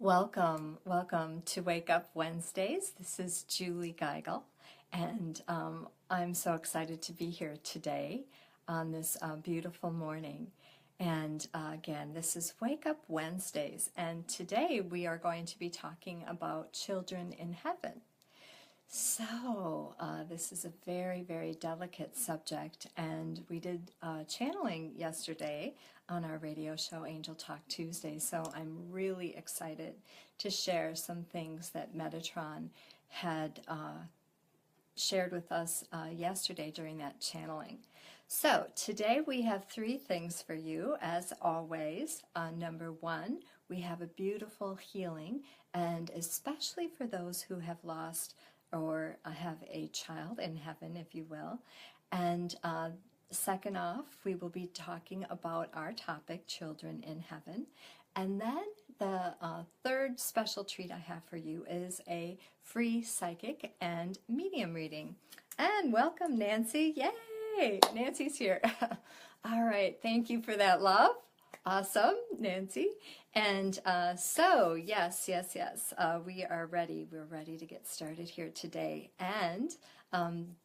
Welcome to Wake Up Wednesdays. This is Julie Geigle, and I'm so excited to be here today on this beautiful morning. And again, this is Wake Up Wednesdays, and today we are going to be talking about children in heaven. So this is a very, very delicate subject, and we did channeling yesterday on our radio show, Angel Talk Tuesday, so I'm really excited to share some things that Metatron had shared with us yesterday during that channeling. So today we have three things for you, as always. Number one, we have a beautiful healing, and especially for those who have lost or have a child in heaven, if you will. And second off, we will be talking about our topic, children in heaven. And then the third special treat I have for you is a free psychic and medium reading. And welcome, Nancy. Yay! Nancy's here. All right, thank you for that love. Awesome, Nancy. And so, yes, we are ready. We're ready to get started here today. And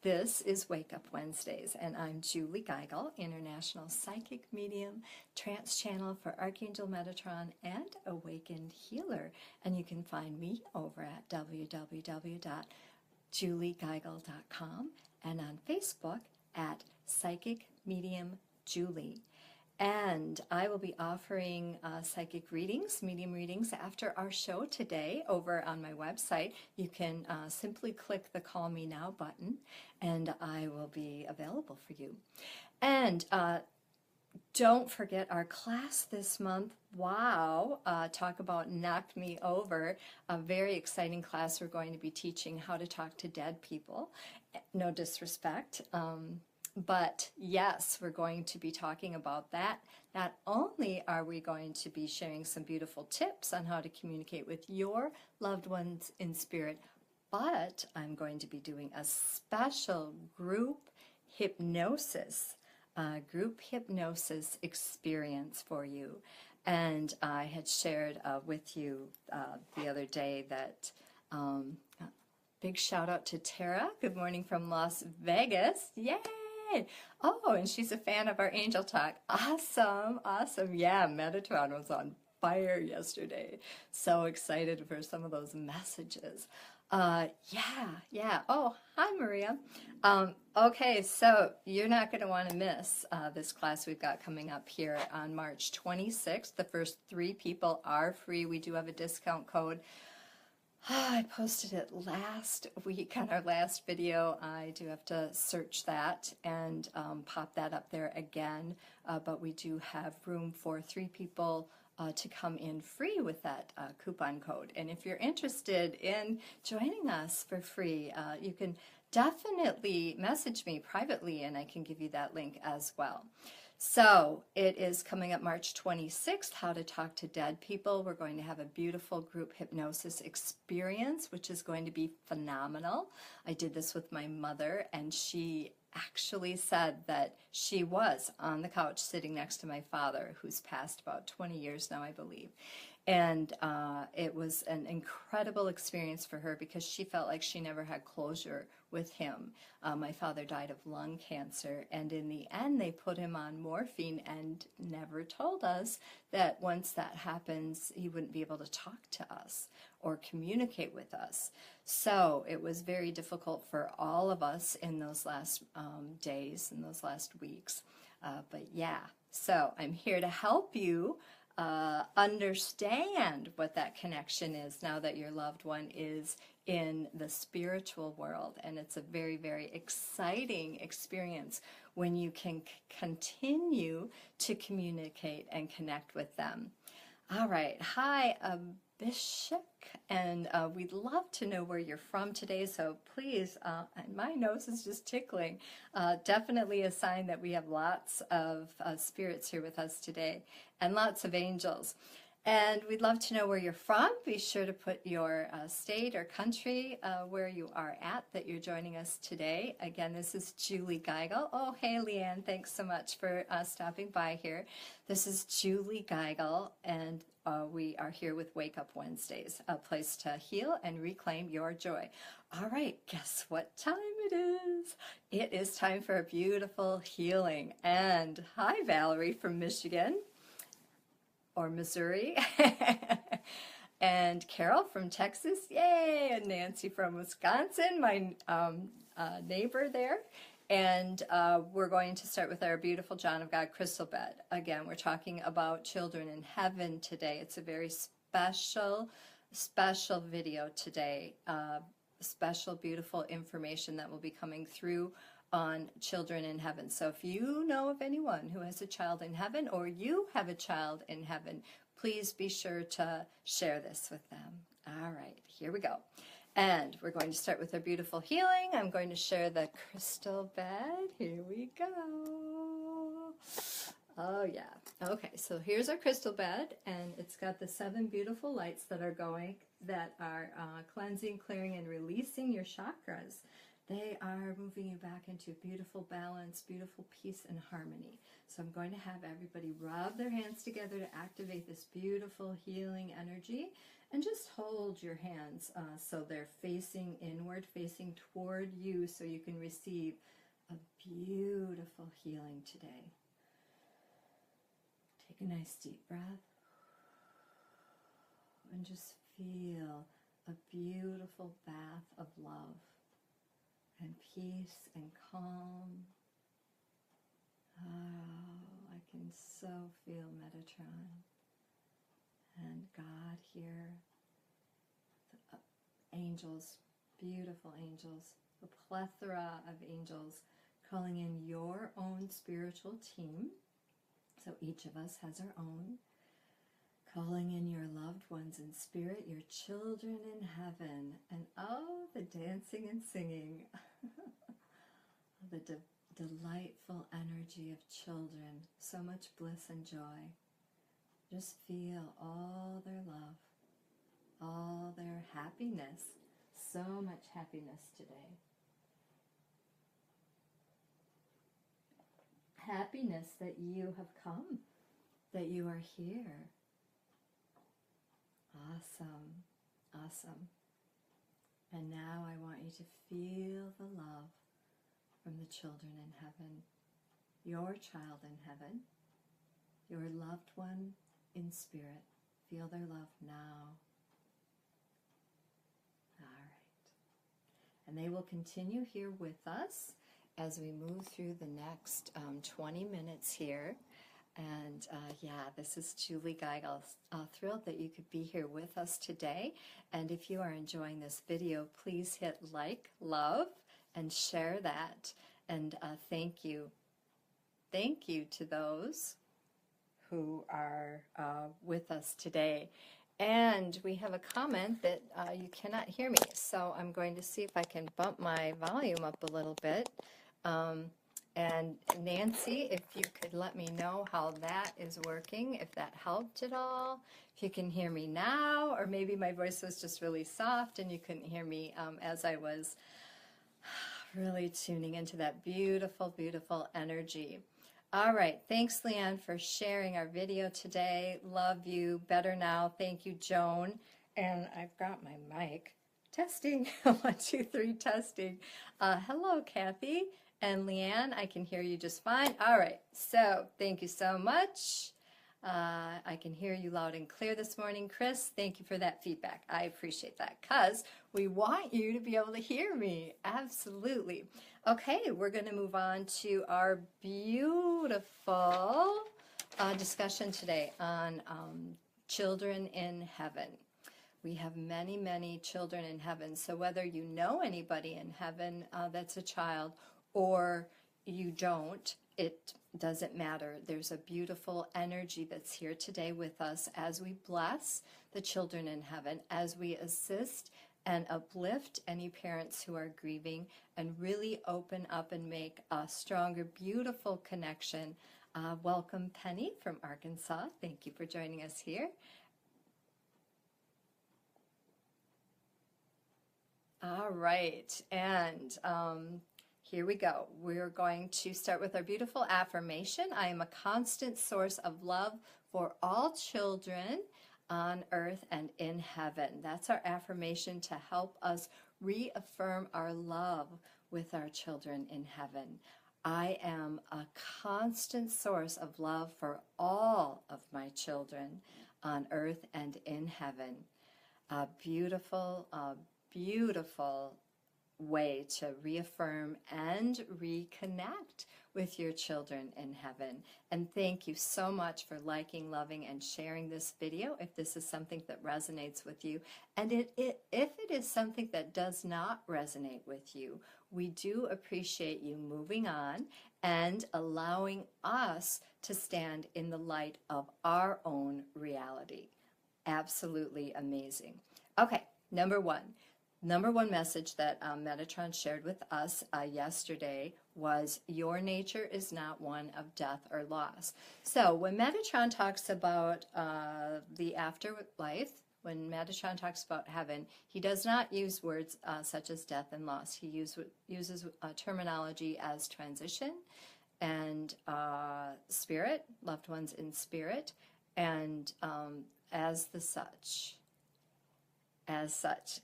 this is Wake Up Wednesdays, and I'm Julie Geigle, International Psychic Medium, Trance Channel for Archangel Metatron, and Awakened Healer. And you can find me over at www.juliegeigle.com and on Facebook at Psychic Medium Julie. And I will be offering psychic readings, medium readings, after our show today over on my website. You can simply click the Call Me Now button, and I will be available for you. And don't forget our class this month. Wow, talk about knocked me over. A very exciting class. We're going to be teaching how to talk to dead people. No disrespect. But yes, we're going to be talking about that. Not only are we going to be sharing some beautiful tips on how to communicate with your loved ones in spirit, but I'm going to be doing a special group hypnosis experience for you. And I had shared with you the other day that big shout out to Tara. Good morning from Las Vegas. Yay! Oh, and she's a fan of our Angel Talk. Awesome. Yeah, Metatron was on fire yesterday. So excited for some of those messages. Yeah. Oh, hi, Maria. Okay, so you're not going to want to miss this class we've got coming up here on March 26th. The first 3 people are free. We do have a discount code. I posted it last week on our last video. I do have to search that and pop that up there again, but we do have room for 3 people to come in free with that coupon code. And if you're interested in joining us for free, you can definitely message me privately and I can give you that link as well. So it is coming up March 26th, How to Talk to Dead People. We're going to have a beautiful group hypnosis experience, which is going to be phenomenal. I did this with my mother, and she actually said that she was on the couch sitting next to my father, who's passed about 20 years now, I believe. And it was an incredible experience for her because she felt like she never had closure with him. My father died of lung cancer, and in the end they put him on morphine and never told us that once that happens he wouldn't be able to talk to us or communicate with us. So it was very difficult for all of us in those last days, in those last weeks. But yeah, so I'm here to help you understand what that connection is now that your loved one is in the spiritual world. And it's a very, very exciting experience when you can continue to communicate and connect with them. All right. Hi, Abhishek, and we'd love to know where you're from today, so please, and my nose is just tickling, definitely a sign that we have lots of spirits here with us today, and lots of angels. And we'd love to know where you're from. Be sure to put your state or country where you are at that you're joining us today. Again, this is Julie Geigle. Oh, hey, Leanne, thanks so much for stopping by here. This is Julie Geigle, and we we are here with Wake Up Wednesdays, a place to heal and reclaim your joy. All right, guess what time it is? It is time for a beautiful healing. And hi, Valerie from Michigan or Missouri. And Carol from Texas, yay! And Nancy from Wisconsin, my neighbor there. And we're going to start with our beautiful John of God crystal bed. Again, we're talking about children in heaven today. It's a very special video today. Special, beautiful information that will be coming through on children in heaven. So if you know of anyone who has a child in heaven, or you have a child in heaven, please be sure to share this with them. All right, here we go. And we're going to start with our beautiful healing. I'm going to share the crystal bed. Here we go. Oh, yeah. Okay, so here's our crystal bed, and it's got the 7 beautiful lights that are going, that are cleansing, clearing, and releasing your chakras. They are moving you back into beautiful balance, beautiful peace and harmony. So I'm going to have everybody rub their hands together to activate this beautiful healing energy. And just hold your hands so they're facing inward, facing toward you, so you can receive a beautiful healing today. Take a nice deep breath. And just feel a beautiful bath of love and peace and calm. Oh, I can so feel Metatron and God here. The angels, beautiful angels, a plethora of angels calling in your own spiritual team. So each of us has our own. Calling in your loved ones in spirit, your children in heaven, and oh, the dancing and singing, the delightful energy of children, so much bliss and joy. Just feel all their love, all their happiness, so much happiness today. Happiness that you have come, that you are here. Awesome, awesome. And now I want you to feel the love from the children in heaven, your child in heaven, your loved one in spirit. Feel their love now. All right. And they will continue here with us as we move through the next 20 minutes here. And yeah, this is Julie Geigle. Thrilled that you could be here with us today. And if you are enjoying this video, please hit like, love, and share that. And thank you. Thank you to those who are with us today. And we have a comment that you cannot hear me. So I'm going to see if I can bump my volume up a little bit. And Nancy, if you could let me know how that is working, if that helped at all, if you can hear me now, or maybe my voice was just really soft and you couldn't hear me as I was really tuning into that beautiful, beautiful energy. All right, thanks, Leanne, for sharing our video today. Love you. Better now. Thank you, Joan. And I've got my mic. Testing. 1, 2, 3, testing. Hello, Kathy. And Leanne, I can hear you just fine. All right, so thank you so much. I can hear you loud and clear this morning. Chris, thank you for that feedback. I appreciate that because we want you to be able to hear me. Absolutely. Okay, we're going to move on to our beautiful discussion today on children in heaven. We have many, many children in heaven. So whether you know anybody in heaven that's a child, or you don't, it doesn't matter. There's a beautiful energy that's here today with us as we bless the children in heaven, as we assist and uplift any parents who are grieving, and really open up and make a stronger, beautiful connection. Welcome, Penny from Arkansas. Thank you for joining us here. All right, and here we go. We're going to start with our beautiful affirmation. I am a constant source of love for all children. on earth and in heaven. That's our affirmation to help us reaffirm our love with our children in heaven. I am a constant source of love for all of my children on earth and in heaven. A beautiful, beautiful way to reaffirm and reconnect with your children in heaven. And thank you so much for liking, loving, and sharing this video if this is something that resonates with you. And if it is something that does not resonate with you, we do appreciate you moving on and allowing us to stand in the light of our own reality. Absolutely amazing. Okay, number one message that Metatron shared with us yesterday was your nature is not one of death or loss. So when Metatron talks about the afterlife, when Metatron talks about heaven, he does not use words such as death and loss. He uses terminology as transition and spirit, loved ones in spirit, and as such.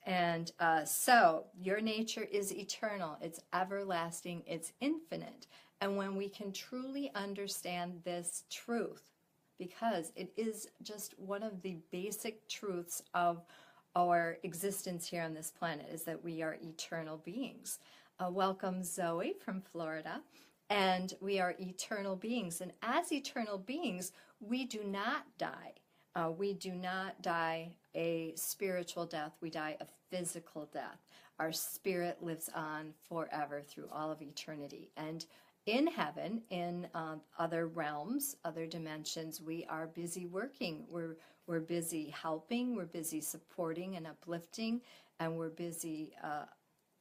And so your nature is eternal, it's everlasting, it's infinite. And when we can truly understand this truth, because it is just one of the basic truths of our existence here on this planet, is that we are eternal beings. Welcome Zoe from Florida. And we are eternal beings. And as eternal beings, we do not die. We do not die a spiritual death. We die a physical death. Our spirit lives on forever through all of eternity. And in heaven, in other realms, other dimensions, we are busy working. We're busy helping. We're busy supporting and uplifting. And we're busy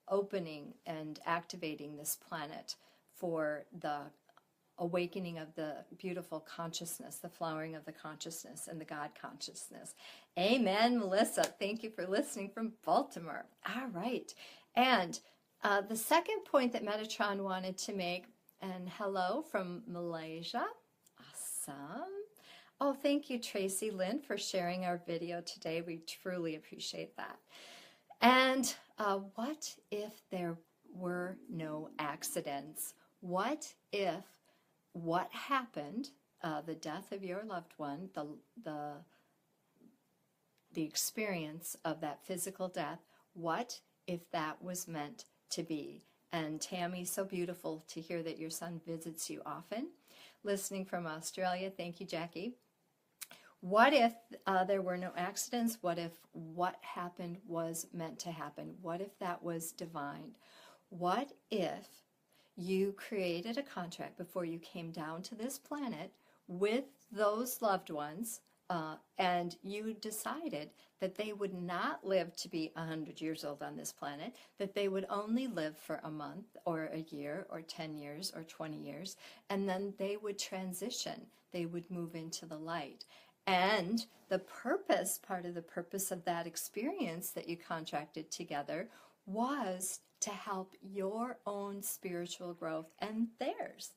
opening and activating this planet for the awakening of the beautiful consciousness, the flowering of the consciousness and the God consciousness. Amen, Melissa. Thank you for listening from Baltimore. All right. And the second point that Metatron wanted to make, and hello from Malaysia. Awesome. Oh, thank you, Tracy Lynn, for sharing our video today. We truly appreciate that. And what if there were no accidents? What if what happened, the death of your loved one, the experience of that physical death, what if that was meant to be? And Tammy, so beautiful to hear that your son visits you often. Listening from Australia, thank you, Jackie. What if there were no accidents? What if what happened was meant to happen? What if that was divine? What if you created a contract before you came down to this planet with those loved ones, and you decided that they would not live to be 100 years old on this planet, that they would only live for a month or a year or 10 years or 20 years, and then they would transition. They would move into the light. And the purpose, part of the purpose of that experience that you contracted together was to help your own spiritual growth and theirs.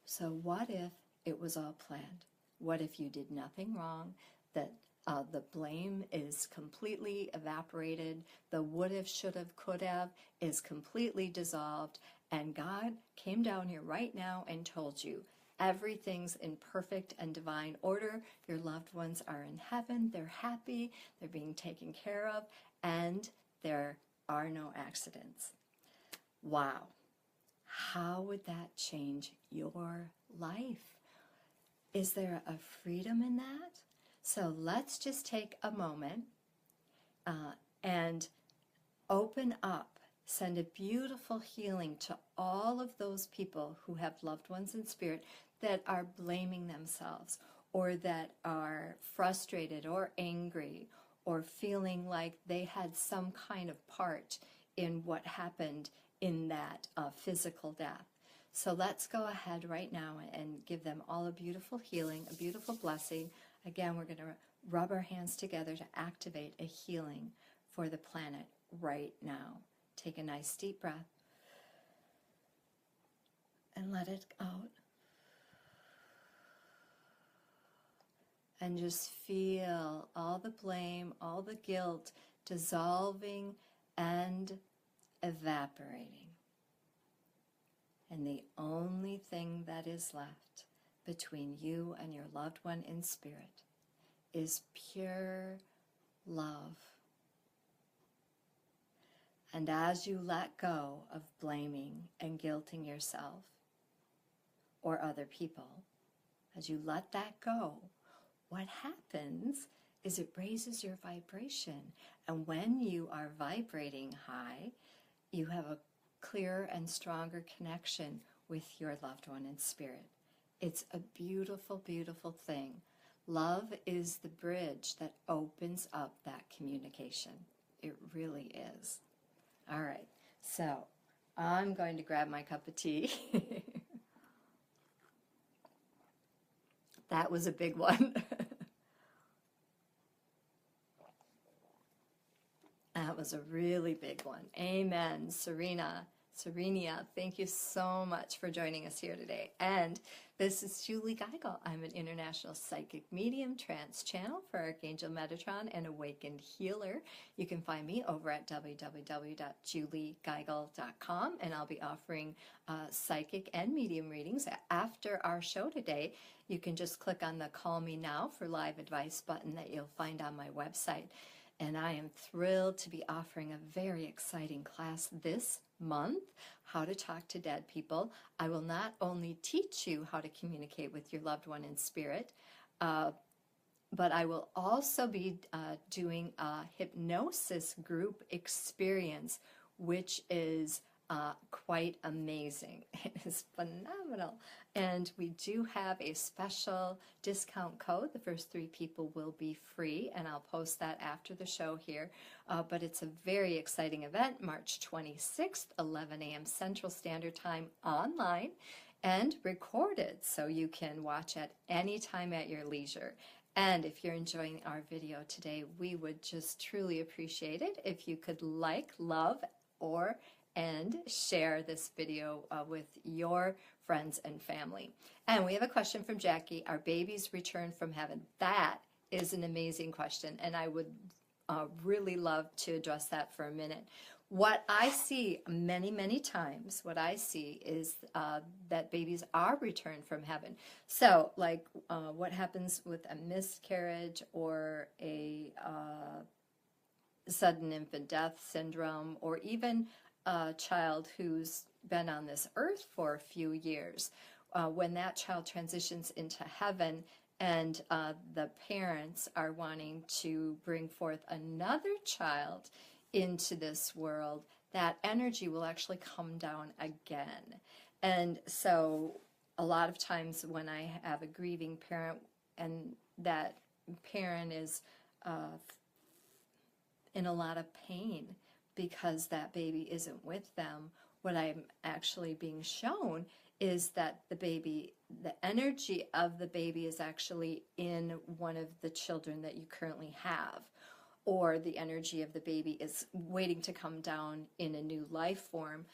So what if it was all planned? What if you did nothing wrong, that the blame is completely evaporated, the would have, should have, could have is completely dissolved, and God came down here right now and told you everything's in perfect and divine order. Your loved ones are in heaven, they're happy, they're being taken care of, and there are no accidents. Wow. How would that change your life? Is there a freedom in that? So let's just take a moment and open up, send a beautiful healing to all of those people who have loved ones in spirit that are blaming themselves, or that are frustrated or angry, or feeling like they had some kind of part in what happened in that physical death. So let's go ahead right now and give them all a beautiful healing, a beautiful blessing. Again, we're going to rub our hands together to activate a healing for the planet right now. Take a nice deep breath and let it out. and just feel all the blame, all the guilt dissolving and evaporating. And the only thing that is left between you and your loved one in spirit is pure love. And as you let go of blaming and guilting yourself or other people, as you let that go, what happens is it raises your vibration. And when you are vibrating high, you have a clearer and stronger connection with your loved one in spirit. It's a beautiful, beautiful thing. Love is the bridge that opens up that communication. It really is. All right, so I'm going to grab my cup of tea. That was a big one. That was a really big one. Amen. Serenia, thank you so much for joining us here today. And this is Julie Geigle. I'm an international psychic medium, trance channel for Archangel Metatron and awakened healer. You can find me over at www.juliegeigle.com, and I'll be offering psychic and medium readings after our show today. You can just click on the Call Me Now for Live Advice button that you'll find on my website. And I am thrilled to be offering a very exciting class this month, How to Talk to Dead People. I will not only teach you how to communicate with your loved one in spirit, but I will also be doing a hypnosis group experience, which is quite amazing. It is phenomenal. And we do have a special discount code. The first 3 people will be free, and I'll post that after the show here. But it's a very exciting event, March 26th, 11 a.m. Central Standard Time, online and recorded, so you can watch at any time at your leisure. And if you're enjoying our video today, we would just truly appreciate it if you could like, love, and share this video with your friends and family. And we have a question from Jackie. Are babies returned from heaven? That is an amazing question, and I would really love to address that for a minute. What I see many, many times, what I see is that babies are returned from heaven. So, like what happens with a miscarriage or a sudden infant death syndrome, or even a child who's been on this earth for a few years, when that child transitions into heaven and the parents are wanting to bring forth another child into this world, that energy will actually come down again. And so a lot of times when I have a grieving parent and that parent is in a lot of pain because that baby isn't with them, what I'm actually being shown is that the baby, the energy of the baby is actually in one of the children that you currently have, or the energy of the baby is waiting to come down in a new life form.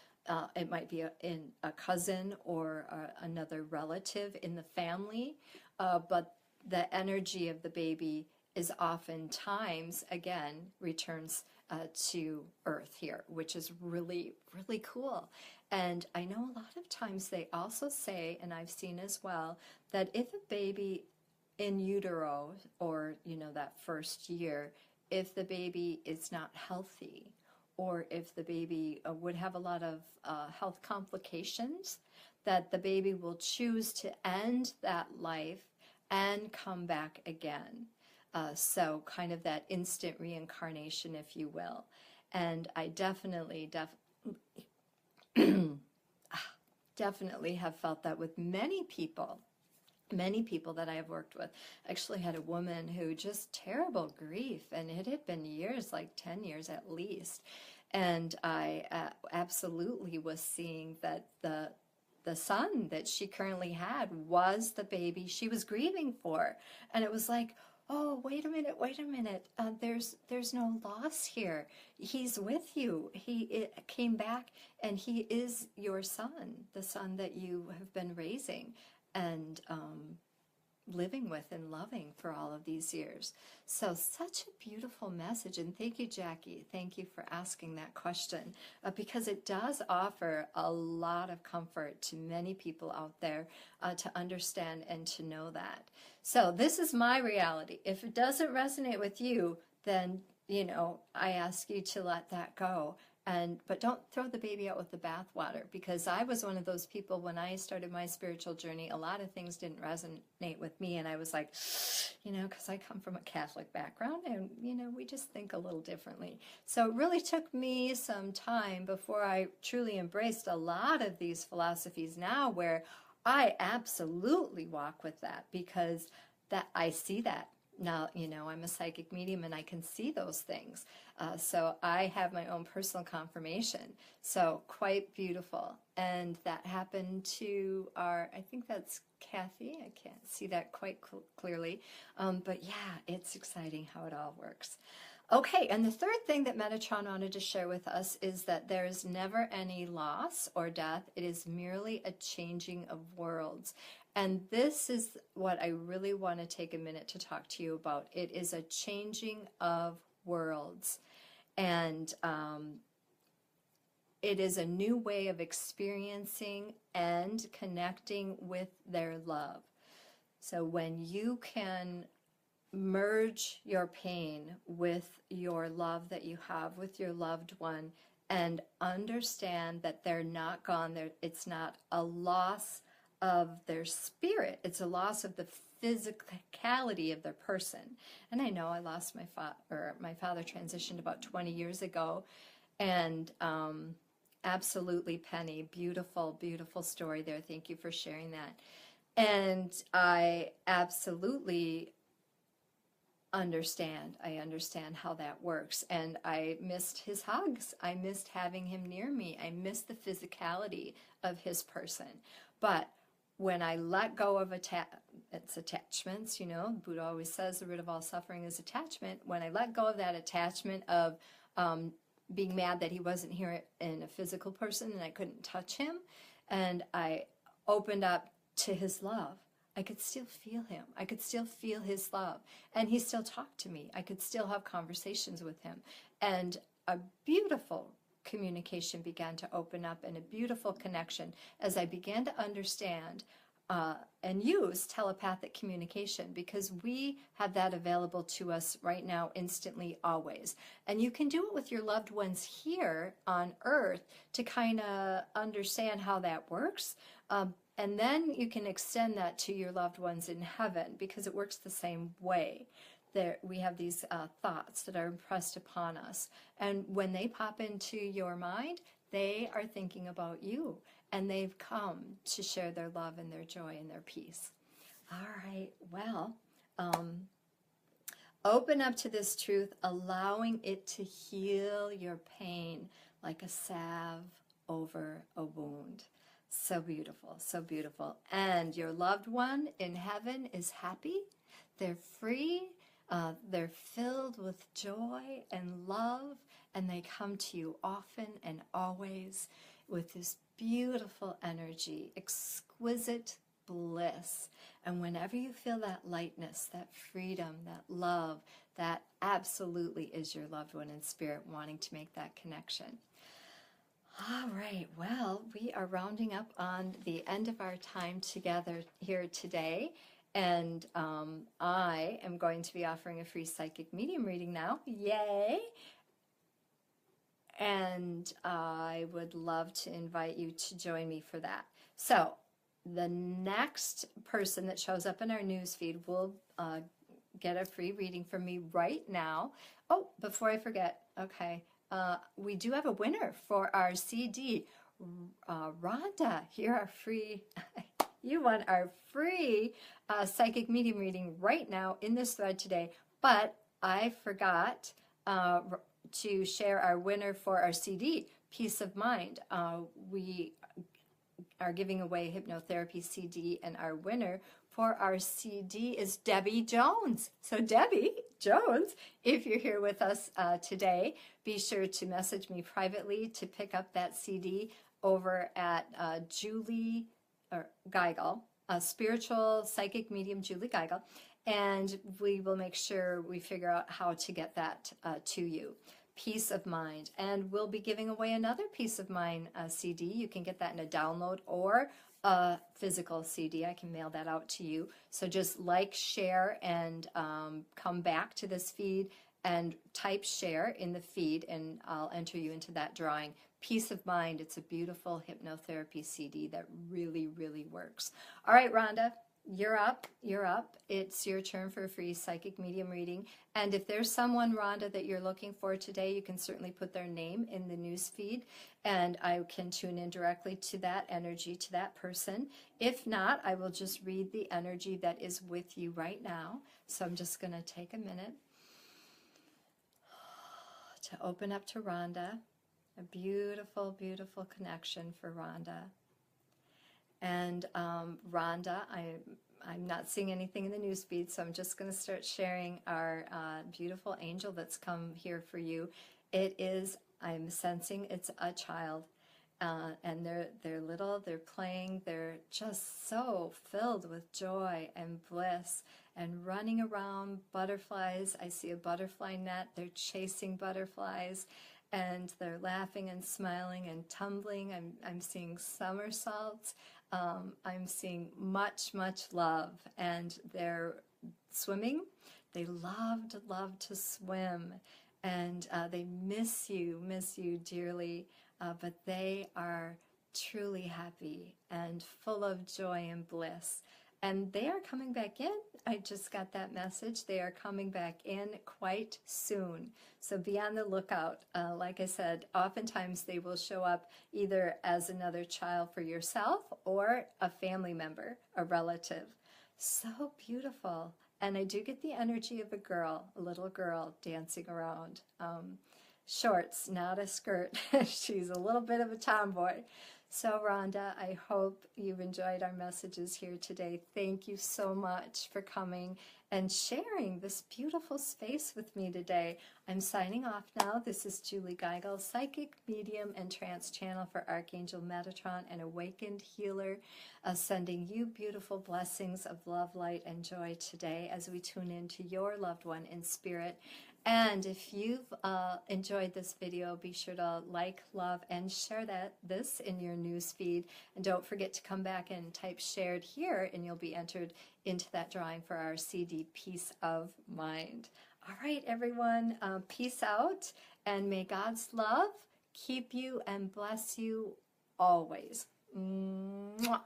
It might be in a cousin or another relative in the family, but the energy of the baby is oftentimes, again, returns to Earth here, which is really, really cool. And I know a lot of times they also say, and I've seen as well, that if a baby in utero, or, you know, that first year, if the baby is not healthy, or if the baby would have a lot of health complications, that the baby will choose to end that life and come back again. So kind of that instant reincarnation, if you will. And I definitely have felt that with many people that I have worked with. I actually had a woman who just terrible grief, and it had been years, like 10 years at least. And I absolutely was seeing that the son that she currently had was the baby she was grieving for. And it was like, oh, wait a minute, there's no loss here. He's with you. He came back, and he is your son, the son that you have been raising. And living with and loving for all of these years. So such a beautiful message. And thank you, Jackie. Thank you for asking that question, because it does offer a lot of comfort to many people out there to understand and to know that. So this is my reality. If it doesn't resonate with you, then, you know, I ask you to let that go. But don't throw the baby out with the bathwater, because I was one of those people when I started my spiritual journey. A lot of things didn't resonate with me, and I was like, you know, because I come from a Catholic background, and, you know, we just think a little differently. So it really took me some time before I truly embraced a lot of these philosophies now, where I absolutely walk with that, because that I see that. Now, you know, I'm a psychic medium and I can see those things. So I have my own personal confirmation. So quite beautiful. And that happened to I think that's Kathy. I can't see that quite clearly. But yeah, it's exciting how it all works. Okay, and the third thing that Metatron wanted to share with us is that there is never any loss or death. It is merely a changing of worlds. And this is what I really want to take a minute to talk to you about. It is a changing of worlds. And it is a new way of experiencing and connecting with their love. So when you can merge your pain with your love that you have with your loved one and understand that they're not gone, it's not a loss of their spirit, it's a loss of the physicality of their person. And I know I lost my father. My father transitioned about 20 years ago, and absolutely, Penny, beautiful, beautiful story there. Thank you for sharing that. And I absolutely understand. I understand how that works. And I missed his hugs. I missed having him near me. I missed the physicality of his person. But when I let go of it's attachments, you know, Buddha always says the root of all suffering is attachment. When I let go of that attachment of being mad that he wasn't here in a physical person and I couldn't touch him, and I opened up to his love, I could still feel him. I could still feel his love. And he still talked to me. I could still have conversations with him. And a beautiful communication began to open up, and a beautiful connection as I began to understand and use telepathic communication, because we have that available to us right now, instantly, always. And you can do it with your loved ones here on Earth to kind of understand how that works. And then you can extend that to your loved ones in heaven, because it works the same way. There, we have these thoughts that are impressed upon us. And when they pop into your mind, they are thinking about you. And they've come to share their love and their joy and their peace. All right, well, open up to this truth, allowing it to heal your pain like a salve over a wound. So beautiful, so beautiful. And your loved one in heaven is happy. They're free. They're filled with joy and love. And they come to you often and always with this beautiful energy, exquisite bliss. And whenever you feel that lightness, that freedom, that love, that absolutely is your loved one in spirit wanting to make that connection. All right, well, we are rounding up on the end of our time together here today, and I am going to be offering a free psychic medium reading now. Yay! And I would love to invite you to join me for that. So the next person that shows up in our newsfeed will get a free reading from me right now. Oh, before I forget, okay. We do have a winner for our CD. Rhonda, here are free, you won our free psychic medium reading right now in this thread today, but I forgot to share our winner for our CD, Peace of Mind. We are giving away hypnotherapy CD, and our winner for our CD is Debbie Jones. So Debbie Jones, if you're here with us today, be sure to message me privately to pick up that CD over at Julie or Geigle. spiritual psychic medium Julie Geigle, and we will make sure we figure out how to get that to you. Peace of mind. And we'll be giving away another Peace of Mind CD. You can get that in a download or a physical CD. I can mail that out to you. So just like, share, and come back to this feed and type share in the feed, and I'll enter you into that drawing. Peace of Mind. It's a beautiful hypnotherapy CD that really, really works. All right, Rhonda, you're up. You're up. It's your turn for a free psychic medium reading. And if there's someone, Rhonda, that you're looking for today, you can certainly put their name in the news feed, and I can tune in directly to that energy, to that person. If not, I will just read the energy that is with you right now. So I'm just going to take a minute to open up to Rhonda. A beautiful, beautiful connection for Rhonda. And Rhonda, I'm not seeing anything in the news feed, so I'm just going to start sharing our beautiful angel that's come here for you. It is, I'm sensing it's a child, and they're little, they're playing, they're just so filled with joy and bliss and running around butterflies. I see a butterfly net. They're chasing butterflies, and they're laughing and smiling and tumbling. I'm seeing somersaults. I'm seeing much, much love, and they're swimming. They love to swim, and they miss you dearly, but they are truly happy and full of joy and bliss. And they are coming back in. I just got that message. They are coming back in quite soon. So be on the lookout. Like I said, oftentimes they will show up either as another child for yourself or a family member, a relative. So beautiful. And I do get the energy of a girl, a little girl dancing around. Shorts, not a skirt. She's a little bit of a tomboy. So Rhonda, I hope you've enjoyed our messages here today. Thank you so much for coming and sharing this beautiful space with me today. I'm signing off now. This is Julie Geigle, psychic, medium, and trance channel for Archangel Metatron, an awakened healer, sending you beautiful blessings of love, light, and joy today as we tune into your loved one in spirit. And if you've enjoyed this video, be sure to like, love, and share this in your news feed. And don't forget to come back and type shared here, and you'll be entered into that drawing for our CD, Peace of Mind. All right, everyone, peace out, and may God's love keep you and bless you always. Mwah.